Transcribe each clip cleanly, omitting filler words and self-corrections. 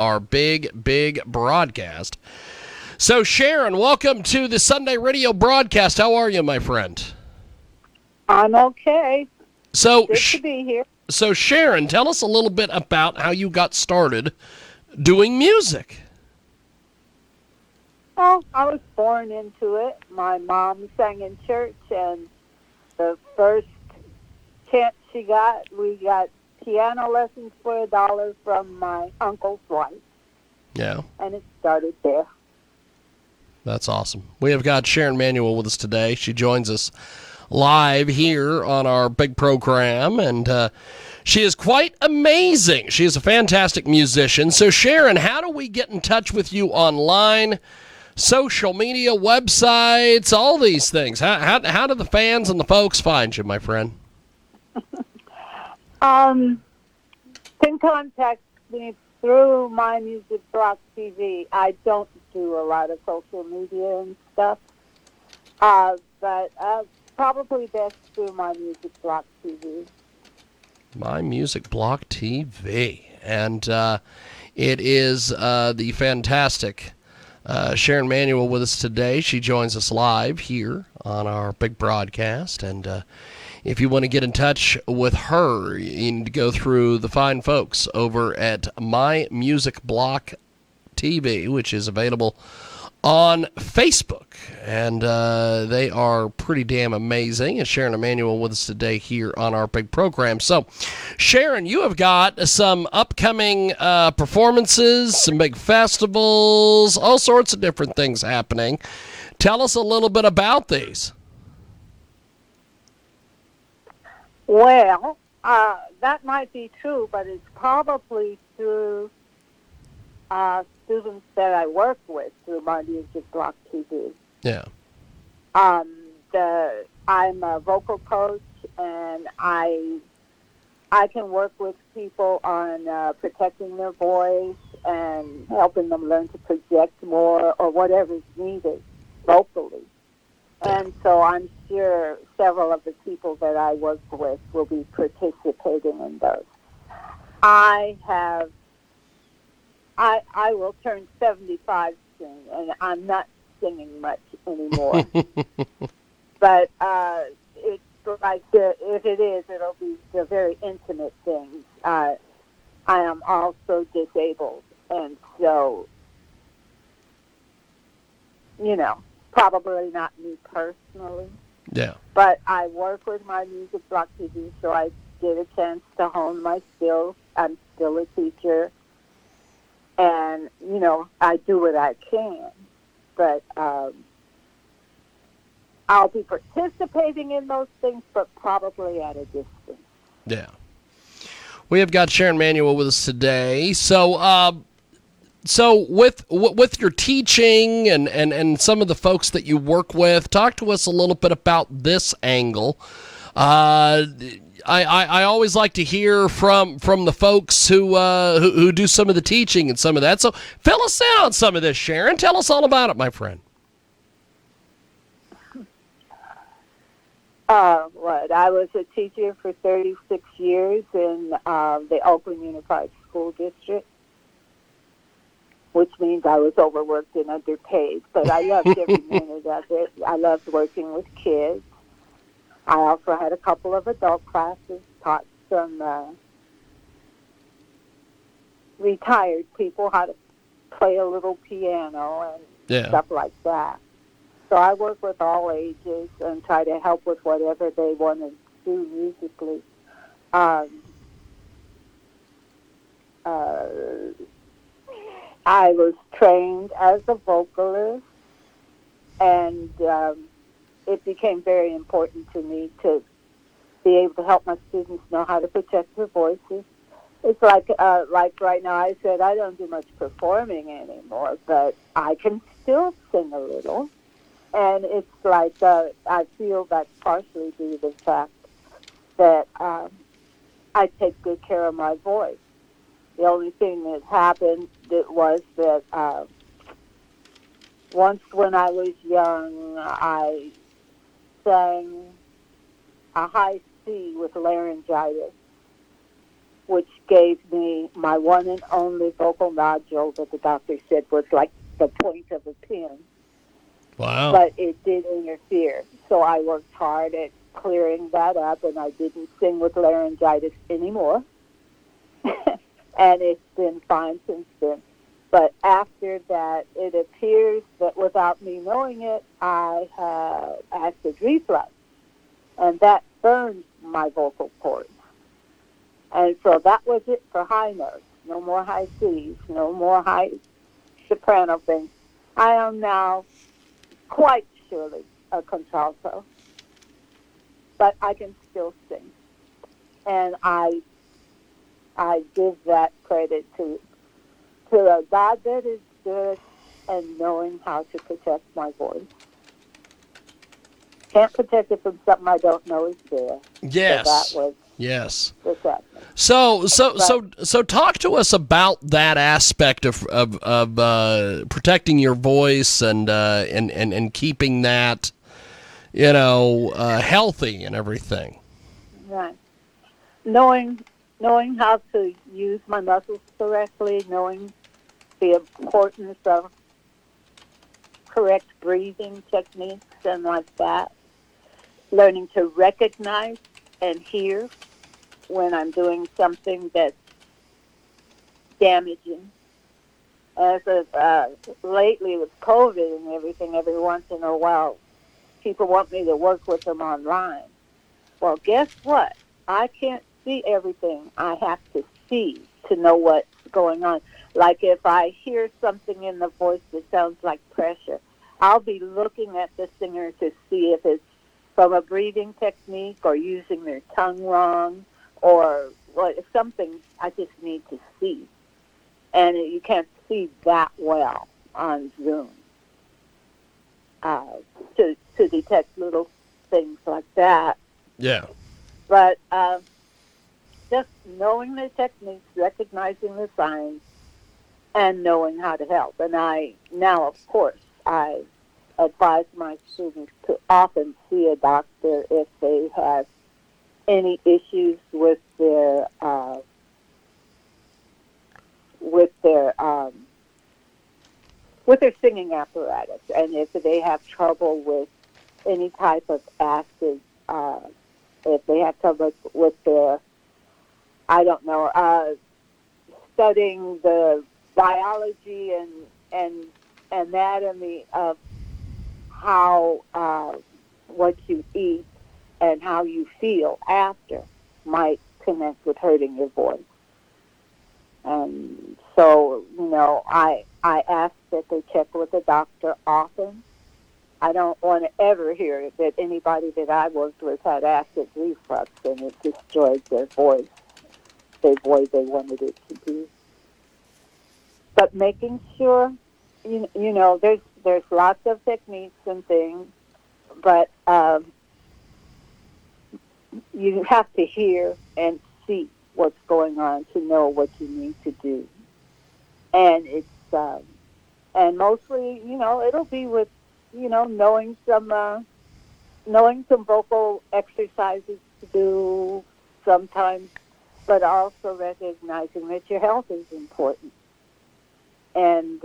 our big broadcast. So, Sharon, welcome to the Sunday radio broadcast. How are you, my friend? I'm okay. So, Good to be here. So, Sharon, tell us a little bit about how you got started doing music. Well, I was born into it. My mom sang in church, and the first chance we got piano lessons for $1 from my uncle's wife. Yeah. And it started there. That's awesome. We have got Sharon Manuel with us today. She joins us live here on our big program, and she is quite amazing. She is a fantastic musician. So, Sharon, how do we get in touch with you online, social media, websites, all these things? How do the fans and the folks find you, my friend? Can contact me through My Music Block TV. I don't do a lot of social media and stuff, but probably best through My Music Block TV. My Music Block TV. And it is the fantastic Sharon Manuel with us today. She joins us live here on our big broadcast. And if you want to get in touch with her, you need to go through the fine folks over at My Music Block TV, which is available on Facebook, and they are pretty damn amazing. And Sharon Emanuel with us today here on our big program. So, Sharon, you have got some upcoming performances, some big festivals, all sorts of different things happening. Tell us a little bit about these. Well, that might be true, but it's probably through students that I work with through My Music Block TV. Yeah. I'm a vocal coach, and I can work with people on protecting their voice and helping them learn to project more or whatever is needed vocally. And so I'm sure several of the people that I work with will be participating in those. I will turn 75 soon, and I'm not singing much anymore. But it's like if it is, it'll be the very intimate things. I am also disabled, and so, probably not me personally. Yeah. But I work with My Music Block TV, so I get a chance to hone my skills. I'm still a teacher. And, I do what I can. But I'll be participating in those things, but probably at a distance. Yeah. We have got Sharon Manuel with us today. So with your teaching and some of the folks that you work with, talk to us a little bit about this angle. I always like to hear from the folks who do some of the teaching and some of that. So fill us in on some of this, Sharon. Tell us all about it, my friend. I was a teacher for 36 years in the Oakland Unified School District, which means I was overworked and underpaid. But I loved every minute of it. I loved working with kids. I also had a couple of adult classes, taught some retired people how to play a little piano and stuff like that. So I work with all ages and try to help with whatever they want to do musically. I was trained as a vocalist, and it became very important to me to be able to help my students know how to protect their voices. It's like right now I said I don't do much performing anymore, but I can still sing a little. And it's like I feel that's partially due to the fact that I take good care of my voice. The only thing that happened was that once when I was young, I sang a high C with laryngitis, which gave me my one and only vocal nodule that the doctor said was like the point of a pin. Wow. But it did interfere. So I worked hard at clearing that up, and I didn't sing with laryngitis anymore. And it's been fine since then. But after that, it appears that without me knowing it, I have acid reflux. And that burned my vocal cords. And so that was it for high notes. No more high C's, no more high soprano things. I am now quite surely a contralto, but I can still sing. And I give that credit to a God that is good and knowing how to protect my voice. Can't protect it from something I don't know is there. Yes. So that was yes. the sadness. So talk to us about that aspect of protecting your voice and keeping that, healthy and everything. Right. Knowing how to use my muscles correctly, knowing the importance of correct breathing techniques and like that. Learning to recognize and hear when I'm doing something that's damaging. As of lately with COVID and everything, every once in a while, people want me to work with them online. Well, guess what? I can't see everything. I have to see to know what's going on. Like if I hear something in the voice that sounds like pressure, I'll be looking at the singer to see if it's from a breathing technique or using their tongue wrong or something I just need to see. And you can't see that well on Zoom to detect little things like that. Yeah. But just knowing the techniques, recognizing the signs, and knowing how to help. And now, of course, I advise my students to often see a doctor if they have any issues with their singing apparatus, and if they have trouble with any type of acid, if they have trouble with their, I don't know, studying the biology and anatomy of how what you eat and how you feel after might connect with hurting your voice. And so, I ask that they check with a doctor often. I don't want to ever hear that anybody that I worked with had acid reflux and it destroyed their voice the way they wanted it to be. But making sure, there's lots of techniques and things, but you have to hear and see what's going on to know what you need to do. And it's and mostly, it'll be with, knowing some vocal exercises to do sometimes, but also recognizing that your health is important and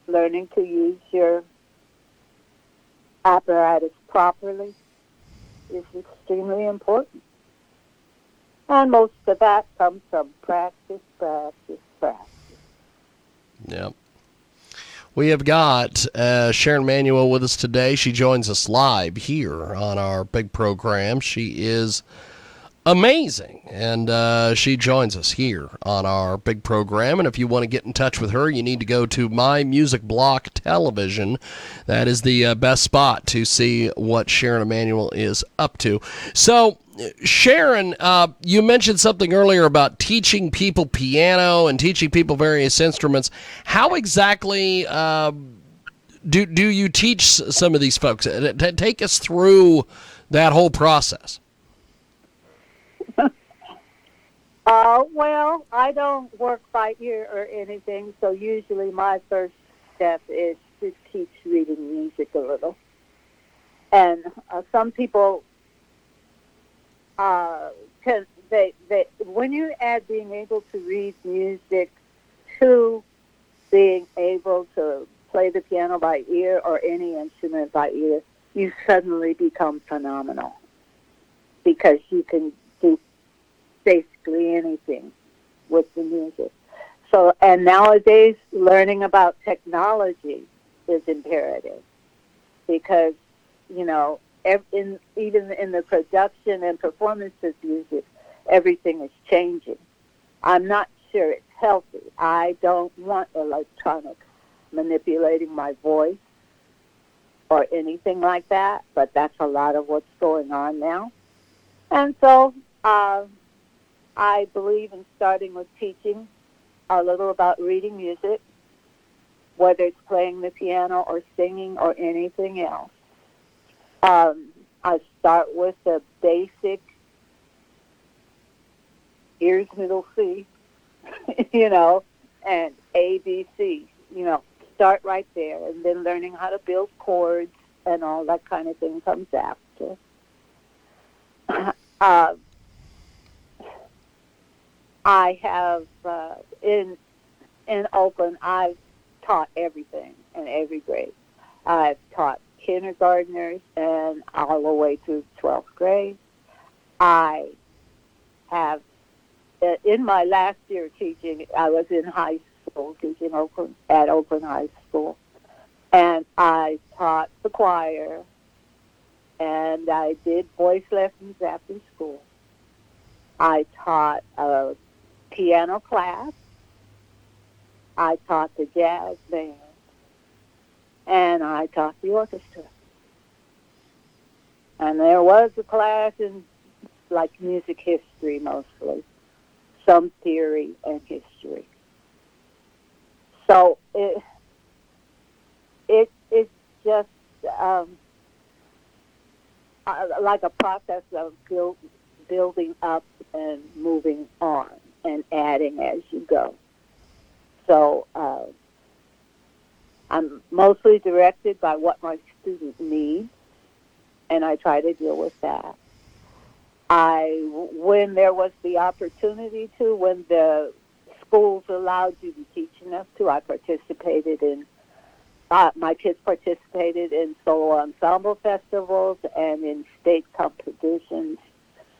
learning to use your apparatus properly is extremely important. And most of that comes from practice, practice, practice. Yep. We have got Sharon Manuel with us today. She joins us live here on our big program. She is amazing, and she joins us here on our big program. And if you want to get in touch with her, you need to go to My Music Block Television. That is the best spot to see what Sharon Emanuel is up to. So, Sharon, you mentioned something earlier about teaching people piano and teaching people various instruments. How exactly do you teach some of these folks? Take us through that whole process. Well, I don't work by ear or anything, so usually my first step is to teach reading music a little. And some people when you add being able to read music to being able to play the piano by ear or any instrument by ear, you suddenly become phenomenal because you can do basically anything with the music. So, and nowadays, learning about technology is imperative because, even in the production and performance of music, everything is changing. I'm not sure it's healthy. I don't want electronics manipulating my voice or anything like that, but that's a lot of what's going on now. And so I believe in starting with teaching a little about reading music, whether it's playing the piano or singing or anything else. I start with the basic ears, middle, C, and A, B, C, start right there. And then learning how to build chords and all that kind of thing comes after. I have, in Oakland, I've taught everything in every grade. I've taught kindergartners and all the way through 12th grade. I have, in my last year teaching, I was in high school teaching at Oakland High School, and I taught the choir, and I did voice lessons after school. I taught a piano class. I taught the jazz band, and I taught the orchestra. And there was a class in music history mostly, some theory and history. So it's just like a process of building up and moving on and adding as you go. So I'm mostly directed by what my student needs, and I try to deal with that. When there was the opportunity to, when the schools allowed you to teach enough to, I participated in, my kids participated in solo ensemble festivals and in state competitions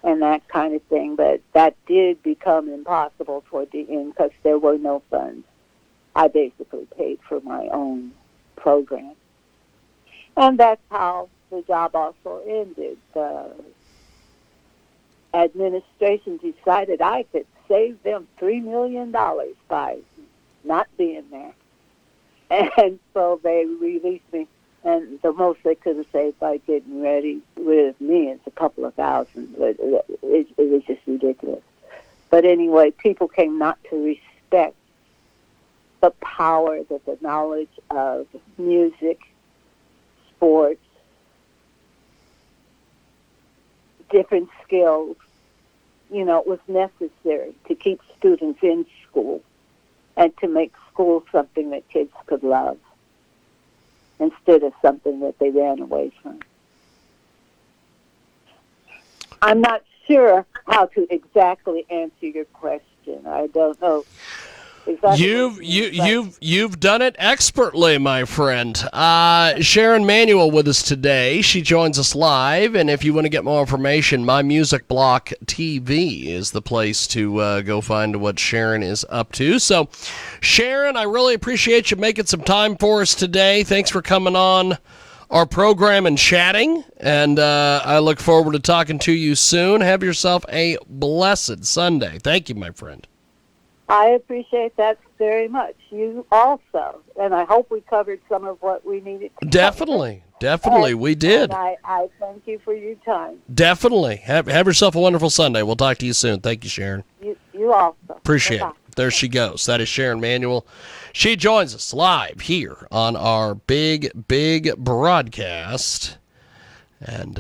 and that kind of thing. But that did become impossible toward the end because there were no funds. I basically paid for my own program. And that's how the job also ended. The administration decided I could save them $3 million by not being there. And so they released me. And the most they could have saved by getting rid of me is a couple of thousand. It was just ridiculous. But anyway, people came not to respect the power that the knowledge of music, sports, different skills, was necessary to keep students in school and to make school something that kids could love instead of something that they ran away from. I'm not sure how to exactly answer your question. I don't know. You've done it expertly, my friend. Sharon Manuel with us today. She joins us live, and if you want to get more information, My Music Block TV is the place to go find what Sharon is up to. So, Sharon, I really appreciate you making some time for us today. Thanks for coming on our program and chatting, and I look forward to talking to you soon. Have yourself a blessed Sunday. Thank you, my friend. I appreciate that very much. You also. And I hope we covered some of what we needed to Definitely. We did. And I thank you for your time. Definitely. Have yourself a wonderful Sunday. We'll talk to you soon. Thank you, Sharon. You also. Appreciate Bye-bye. it. There she goes. That is Sharon Manuel. She joins us live here on our big broadcast. And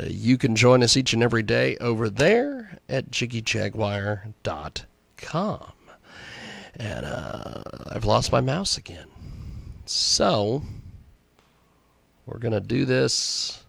you can join us each and every day over there at jiggyjaguar.com. And I've lost my mouse again. So, we're going to do this